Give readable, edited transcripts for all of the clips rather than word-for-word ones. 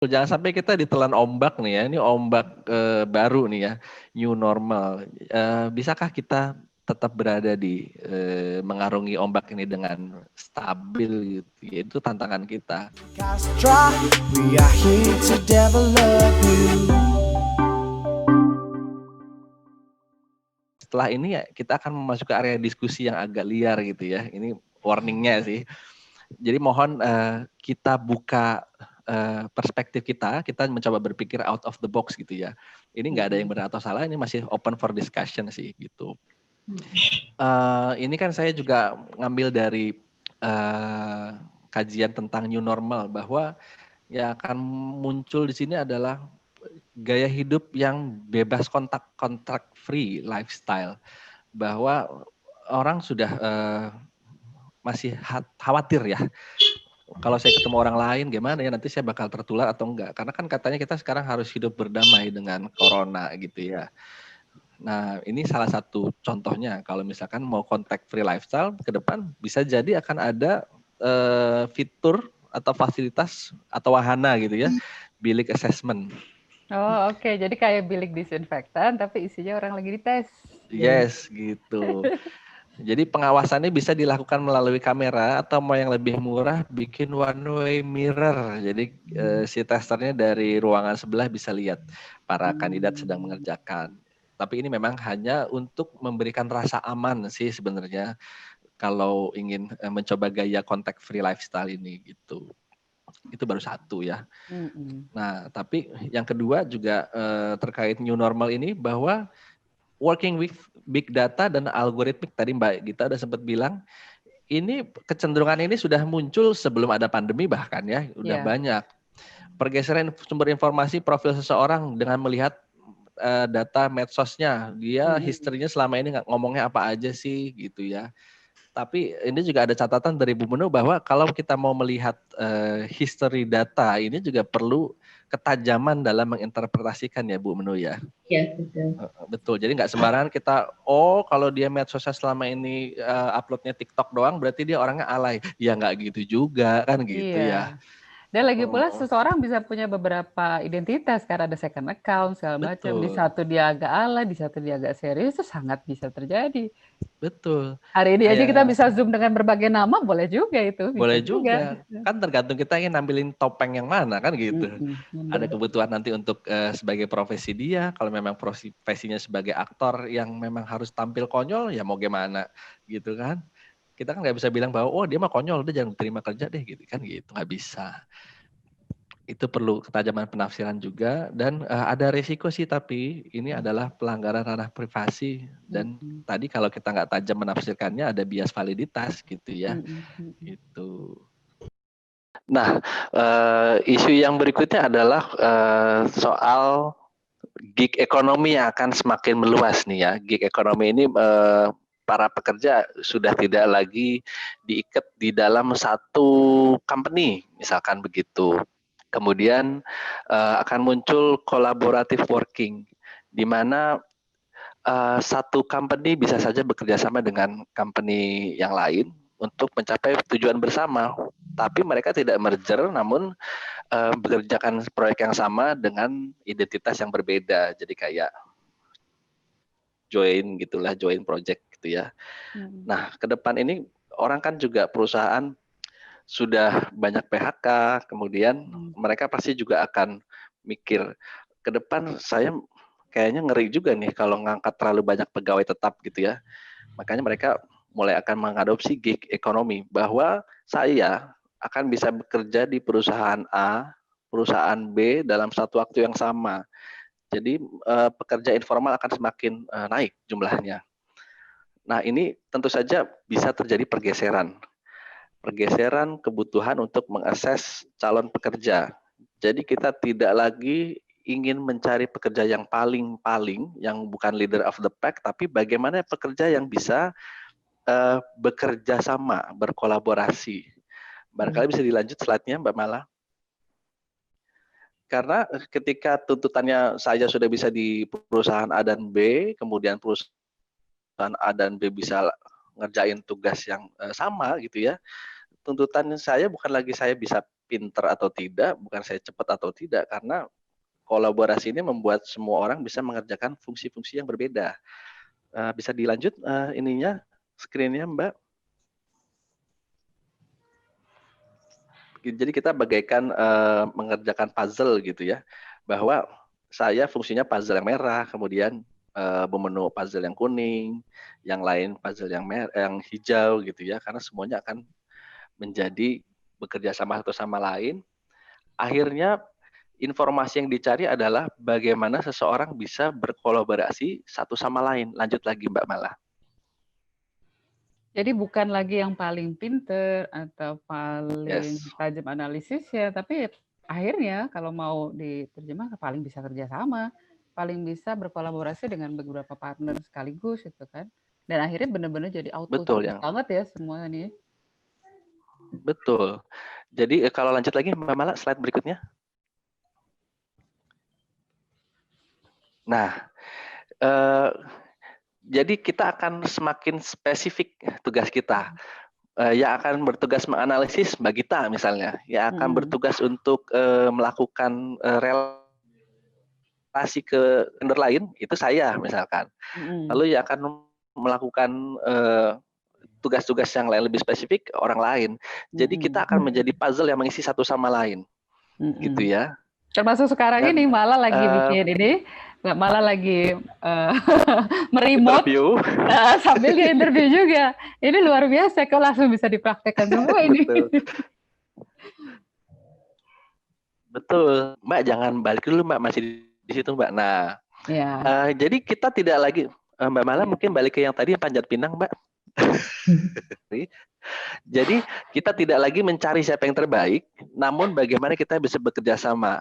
Jangan sampai kita ditelan ombak nih ya, ini ombak baru nih ya, new normal. Bisakah kita tetap berada di mengarungi ombak ini dengan stabil gitu? Ya, itu tantangan kita. We are here to develop you. Setelah ini ya kita akan memasuki area diskusi yang agak liar gitu ya. Ini warningnya sih. Jadi mohon kita buka perspektif kita mencoba berpikir out of the box gitu ya. Ini nggak ada yang benar atau salah, ini masih open for discussion sih gitu. Ini kan saya juga ngambil dari kajian tentang new normal bahwa yang akan muncul di sini adalah gaya hidup yang bebas kontak free lifestyle, bahwa orang sudah masih khawatir ya. Kalau saya ketemu orang lain gimana ya, nanti saya bakal tertular atau enggak. Karena kan katanya kita sekarang harus hidup berdamai dengan corona gitu ya. Nah ini salah satu contohnya, kalau misalkan mau contact free lifestyle ke depan bisa jadi akan ada fitur atau fasilitas atau wahana gitu ya, bilik assessment. Oh oke, jadi kayak bilik disinfektan tapi isinya orang lagi dites. Yes gitu. Jadi pengawasannya bisa dilakukan melalui kamera atau mau yang lebih murah bikin one way mirror. Jadi si testernya dari ruangan sebelah bisa lihat para kandidat sedang mengerjakan. Tapi ini memang hanya untuk memberikan rasa aman sih sebenarnya kalau ingin mencoba gaya contact free lifestyle ini gitu. Itu baru satu ya. Nah, tapi yang kedua juga terkait new normal ini, bahwa working with big data dan algoritmik, tadi Mbak Gita udah sempat bilang, ini kecenderungan ini sudah muncul sebelum ada pandemi bahkan ya, udah banyak. Pergeseran sumber informasi profil seseorang dengan melihat data medsosnya, dia historinya selama ini ngomongnya apa aja sih gitu ya. Tapi ini juga ada catatan dari Bu Menu bahwa kalau kita mau melihat history data ini juga perlu ketajaman dalam menginterpretasikan ya Bu Menu ya. Iya, betul. Betul, jadi nggak sembarangan kita, kalau dia medsosnya selama ini uploadnya TikTok doang berarti dia orangnya alay. Ya nggak gitu juga kan gitu ya. Dan lagi pula seseorang bisa punya beberapa identitas, karena ada second account segala macam. Di satu dia agak alay, di satu dia agak serius, itu sangat bisa terjadi. Betul. Hari ini aja kita bisa Zoom dengan berbagai nama, boleh juga itu. Boleh juga. Kan tergantung kita ingin nampilin topeng yang mana kan gitu. Ada kebutuhan nanti untuk sebagai profesi dia, kalau memang profesinya sebagai aktor yang memang harus tampil konyol, ya mau gimana gitu kan. Kita kan nggak bisa bilang bahwa dia mah konyol, udah jangan terima kerja deh gitu kan, gitu nggak bisa. Itu perlu ketajaman penafsiran juga, dan ada resiko sih, tapi ini adalah pelanggaran ranah privasi, dan tadi kalau kita nggak tajam menafsirkannya ada bias validitas gitu ya. Gitu. Nah, isu yang berikutnya adalah soal gig ekonomi yang akan semakin meluas nih ya. Gig ekonomi ini para pekerja sudah tidak lagi diikat di dalam satu company, misalkan begitu. Kemudian akan muncul collaborative working, di mana satu company bisa saja bekerja sama dengan company yang lain untuk mencapai tujuan bersama. Tapi mereka tidak merger, namun bekerjakan proyek yang sama dengan identitas yang berbeda. Jadi kayak join project gitu ya. Nah, ke depan ini orang kan juga perusahaan sudah banyak PHK, kemudian mereka pasti juga akan mikir ke depan, saya kayaknya ngeri juga nih kalau ngangkat terlalu banyak pegawai tetap gitu ya. Makanya mereka mulai akan mengadopsi gig ekonomi, bahwa saya akan bisa bekerja di perusahaan A, perusahaan B dalam satu waktu yang sama. Jadi pekerja informal akan semakin naik jumlahnya. Nah, ini tentu saja bisa terjadi pergeseran kebutuhan untuk mengakses calon pekerja. Jadi kita tidak lagi ingin mencari pekerja yang paling-paling, yang bukan leader of the pack, tapi bagaimana pekerja yang bisa bekerja sama, berkolaborasi. Barangkali bisa dilanjut slide-nya, Mbak Mala. Karena ketika tuntutannya saya sudah bisa di perusahaan A dan B, kemudian perusahaan A dan B bisa ngerjain tugas yang sama gitu ya, tuntutan saya bukan lagi saya bisa pinter atau tidak, bukan saya cepat atau tidak, karena kolaborasi ini membuat semua orang bisa mengerjakan fungsi-fungsi yang berbeda. Bisa dilanjut ininya, screen-nya Mbak. Jadi kita bagaikan mengerjakan puzzle gitu ya, bahwa saya fungsinya puzzle yang merah, kemudian menu puzzle yang kuning, yang lain puzzle yang hijau gitu ya, karena semuanya akan menjadi bekerja sama satu sama lain. Akhirnya informasi yang dicari adalah bagaimana seseorang bisa berkolaborasi satu sama lain. Lanjut lagi Mbak Mala. Jadi bukan lagi yang paling pinter atau paling tajam analisisnya, tapi akhirnya kalau mau diterjemah paling bisa kerjasama, paling bisa berkolaborasi dengan beberapa partner sekaligus gitu kan. Dan akhirnya benar-benar jadi output banget ya semua ini. Betul. Jadi kalau lanjut lagi Mbak Mala, slide berikutnya. Nah, jadi kita akan semakin spesifik tugas kita. Yang akan bertugas menganalisis Mbak Gita misalnya, yang akan bertugas untuk melakukan relasi ke vendor lain, itu saya misalkan. Lalu yang akan melakukan tugas-tugas yang lain lebih spesifik orang lain. Jadi kita akan menjadi puzzle yang mengisi satu sama lain, gitu ya. Termasuk sekarang ini malah lagi bikin ini, malah lagi meremote sambil dia interview juga. Ini luar biasa, kok langsung bisa dipraktekkan semua ini. Betul, Mbak jangan balik dulu Mbak, masih di situ Mbak. Nah, jadi kita tidak lagi, Mbak Mala mungkin balik ke yang tadi yang Panjat Pinang Mbak. Jadi kita tidak lagi mencari siapa yang terbaik, namun bagaimana kita bisa bekerja sama.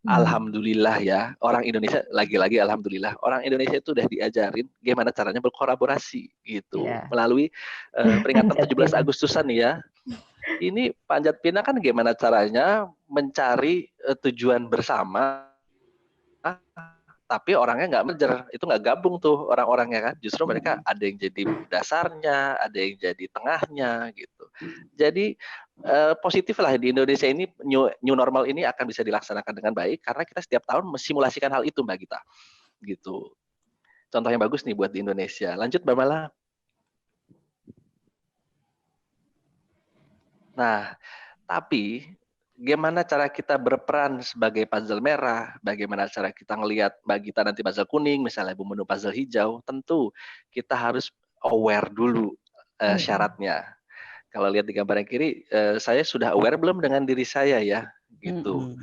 Alhamdulillah ya, orang Indonesia lagi-lagi alhamdulillah, orang Indonesia itu udah diajarin gimana caranya berkolaborasi gitu. Melalui peringatan 17 Agustusan ya. Ini Panjat Pinang kan gimana caranya mencari tujuan bersama, tapi orangnya nggak merger, itu nggak gabung tuh orang-orangnya kan, justru mereka ada yang jadi dasarnya, ada yang jadi tengahnya gitu. Jadi positif lah di Indonesia ini, new normal ini akan bisa dilaksanakan dengan baik karena kita setiap tahun mensimulasikan hal itu Mbak Gita, gitu. Contoh yang bagus nih buat di Indonesia. Lanjut Mbak Mala. Nah, tapi gimana cara kita berperan sebagai puzzle merah, bagaimana cara kita ngelihat Mbak Gita nanti puzzle kuning, misalnya Bu Menu puzzle hijau, tentu kita harus aware dulu syaratnya. Kalau lihat di gambar yang kiri, saya sudah aware belum dengan diri saya ya, gitu.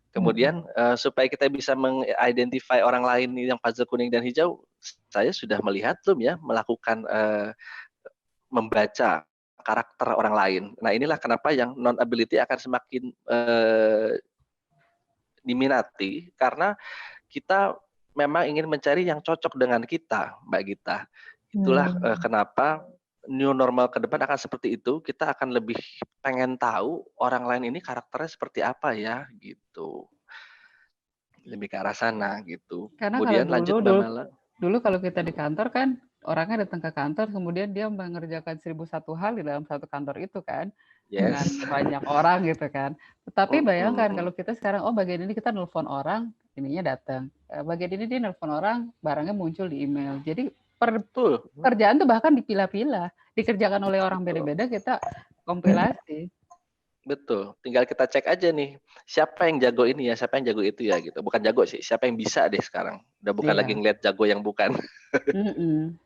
Kemudian supaya kita bisa mengidentify orang lain yang puzzle kuning dan hijau, saya sudah melihat belum ya melakukan membaca karakter orang lain. Nah inilah kenapa yang non-ability akan semakin diminati, karena kita memang ingin mencari yang cocok dengan kita, Mbak Gita. Itulah kenapa new normal ke depan akan seperti itu, kita akan lebih pengen tahu orang lain ini karakternya seperti apa ya, gitu. Lebih ke arah sana, gitu. Karena kemudian kalau lanjut Mbak Mala. Dulu kalau kita di kantor kan, orangnya datang ke kantor, kemudian dia mengerjakan 1001 hal di dalam satu kantor itu kan, dengan banyak orang gitu kan. Tetapi bayangkan kalau kita sekarang, bagian ini kita nelpon orang, ininya datang. Bagian ini dia nelpon orang, barangnya muncul di email. Jadi pekerjaan tuh bahkan dipilah-pilah, dikerjakan oleh orang beda-beda, kita kompilasi. Betul, tinggal kita cek aja nih, siapa yang jago ini ya, siapa yang jago itu ya gitu. Bukan jago sih, siapa yang bisa deh sekarang. Udah bukan lagi ngeliat jago yang bukan.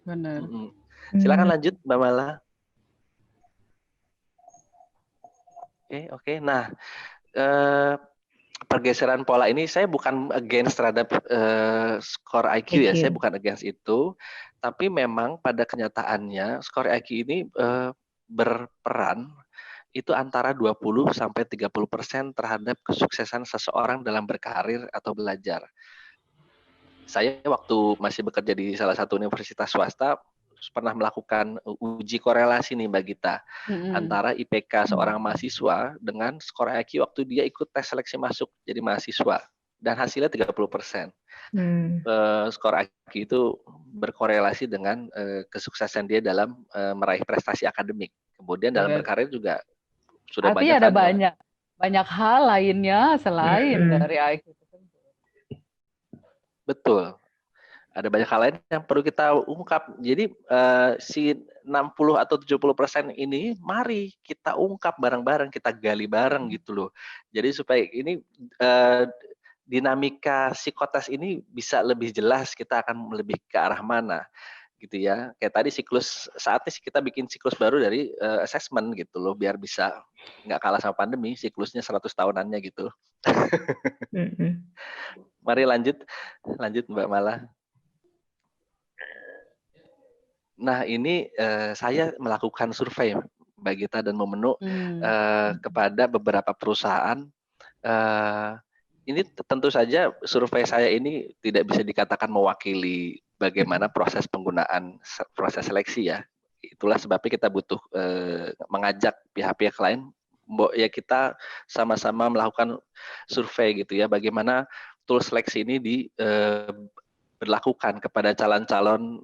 Benar. Silakan lanjut Mbak Mala. Oke. Nah, pergeseran pola ini saya bukan against terhadap skor IQ ya, saya bukan against itu. Tapi memang pada kenyataannya skor IQ ini berperan itu antara 20-30% terhadap kesuksesan seseorang dalam berkarir atau belajar. Saya waktu masih bekerja di salah satu universitas swasta pernah melakukan uji korelasi nih Mbak Gita, antara IPK seorang mahasiswa dengan skor IQ waktu dia ikut tes seleksi masuk jadi mahasiswa, dan hasilnya 30%. Skor IQ itu berkorelasi dengan kesuksesan dia dalam meraih prestasi akademik. Kemudian dalam berkarir juga sudah Tapi banyak ada kan. banyak hal lainnya selain dari IQ tersebut. Betul. Ada banyak hal lain yang perlu kita ungkap. Jadi si 60 atau 70% ini mari kita ungkap bareng-bareng, kita gali bareng gitu loh. Jadi supaya ini dinamika psikotes ini bisa lebih jelas, kita akan lebih ke arah mana gitu ya. Kayak tadi siklus, saatnya kita bikin siklus baru dari assessment gitu loh, biar bisa nggak kalah sama pandemi, siklusnya 100 tahunannya gitu. Mari lanjut Mbak Mala. Nah ini saya melakukan survei Mbak Gita dan Momenu kepada beberapa perusahaan. Ini tentu saja survei saya ini tidak bisa dikatakan mewakili bagaimana proses penggunaan proses seleksi ya. Itulah sebabnya kita butuh mengajak pihak-pihak lain, ya kita sama-sama melakukan survei gitu ya, bagaimana tool seleksi ini berlakukan kepada calon-calon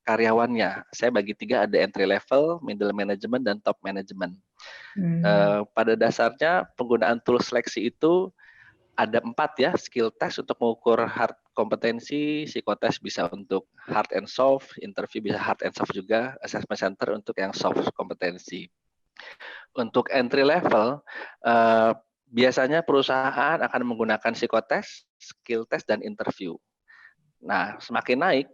karyawannya. Saya bagi 3, ada entry level, middle management, dan top management. Pada dasarnya penggunaan tool seleksi itu ada 4 ya, skill test untuk mengukur hard kompetensi, psikotes bisa untuk hard and soft, interview bisa hard and soft juga, assessment center untuk yang soft kompetensi. Untuk entry level, biasanya perusahaan akan menggunakan psikotes, skill test, dan interview. Nah, semakin naik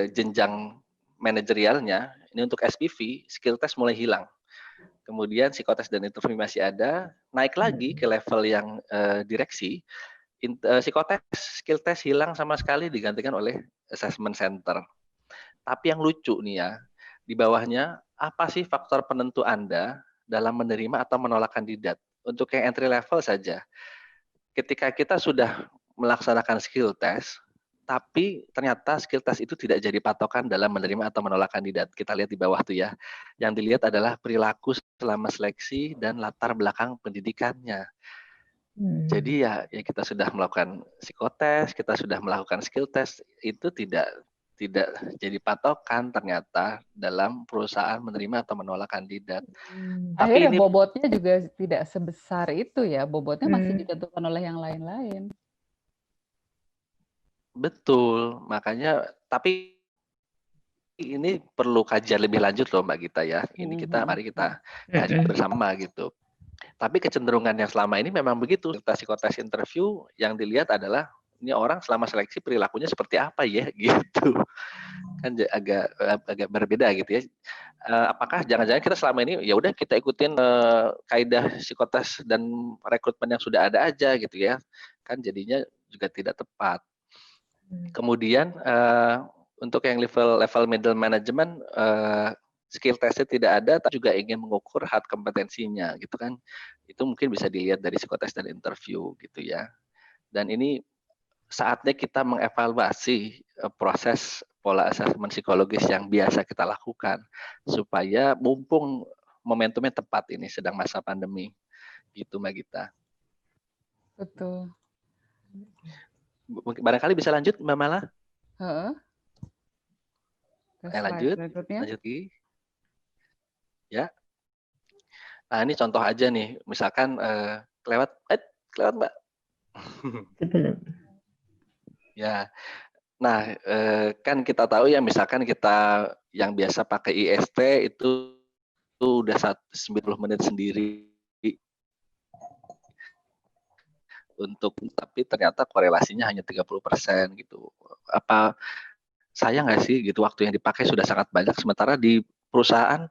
jenjang manajerialnya, ini untuk SPV, skill test mulai hilang. Kemudian psikotes dan interview masih ada, naik lagi ke level yang direksi, psikotes, skill test hilang sama sekali, digantikan oleh assessment center. Tapi yang lucu nih ya, di bawahnya, apa sih faktor penentu Anda dalam menerima atau menolak kandidat? Untuk yang entry level saja, ketika kita sudah melaksanakan skill test, tapi ternyata skill test itu tidak jadi patokan dalam menerima atau menolak kandidat. Kita lihat di bawah tuh ya. Yang dilihat adalah perilaku selama seleksi dan latar belakang pendidikannya. Jadi ya kita sudah melakukan psikotes, kita sudah melakukan skill test, itu tidak jadi patokan ternyata dalam perusahaan menerima atau menolak kandidat. Tapi Akhirnya ini bobotnya juga tidak sebesar itu ya, bobotnya masih ditentukan oleh yang lain-lain. Betul, makanya tapi ini perlu kajian lebih lanjut loh Mbak Gita ya. Ini mari kita kaji bersama gitu. Tapi kecenderungan yang selama ini memang begitu. Psikotes interview yang dilihat adalah ini orang selama seleksi perilakunya seperti apa ya gitu. Kan agak berbeda gitu ya. Apakah jangan-jangan kita selama ini ya udah kita ikutin kaidah psikotes dan rekrutmen yang sudah ada aja gitu ya. Kan jadinya juga tidak tepat. Kemudian untuk yang level middle management, skill testnya tidak ada, tapi juga ingin mengukur hard kompetensinya gitu kan. Itu mungkin bisa dilihat dari psikotes dan interview gitu ya. Dan ini saatnya kita mengevaluasi proses pola asesmen psikologis yang biasa kita lakukan supaya mumpung momentumnya tepat ini sedang masa pandemi gitu Mbak Gita. Betul. Barangkali bisa lanjut Mbak Mala? Lanjut lagi. Ya. Nah ini contoh aja nih, misalkan kelewat Mbak. Ya. Nah kan kita tahu ya, misalkan kita yang biasa pakai IST itu udah 90 menit sendiri tapi ternyata korelasinya hanya 30% gitu. Apa sayang nggak sih gitu, waktu yang dipakai sudah sangat banyak, sementara di perusahaan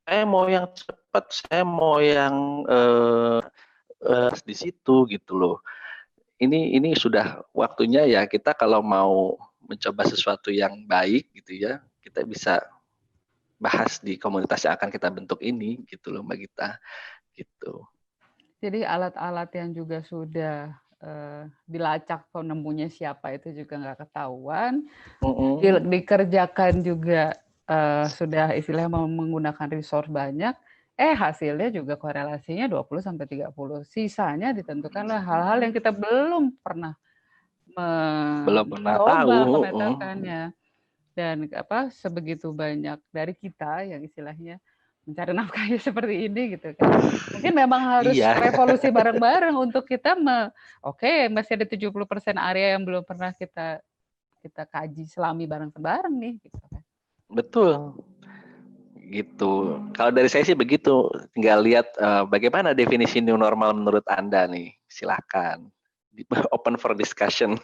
saya mau yang cepat, saya mau yang di situ gitu loh. Ini sudah waktunya ya kita kalau mau mencoba sesuatu yang baik gitu ya, kita bisa bahas di komunitas yang akan kita bentuk ini gitu loh Mbak Gita gitu. Jadi alat-alat yang juga sudah dilacak penemunya siapa itu juga nggak ketahuan, dikerjakan juga sudah istilahnya menggunakan resource banyak, hasilnya juga korelasinya 20-30. Sisanya ditentukanlah hal-hal yang kita belum pernah tahu memetakannya. dan sebegitu banyak dari kita yang istilahnya mencari nafkahnya seperti ini gitu kan. Mungkin memang harus revolusi bareng-bareng untuk kita masih ada 70% area yang belum pernah kita kaji selami bareng-bareng nih gitu kan. Betul. Gitu. Kalau dari saya sih begitu. Tinggal lihat bagaimana definisi new normal menurut Anda nih. Silakan. Open for discussion.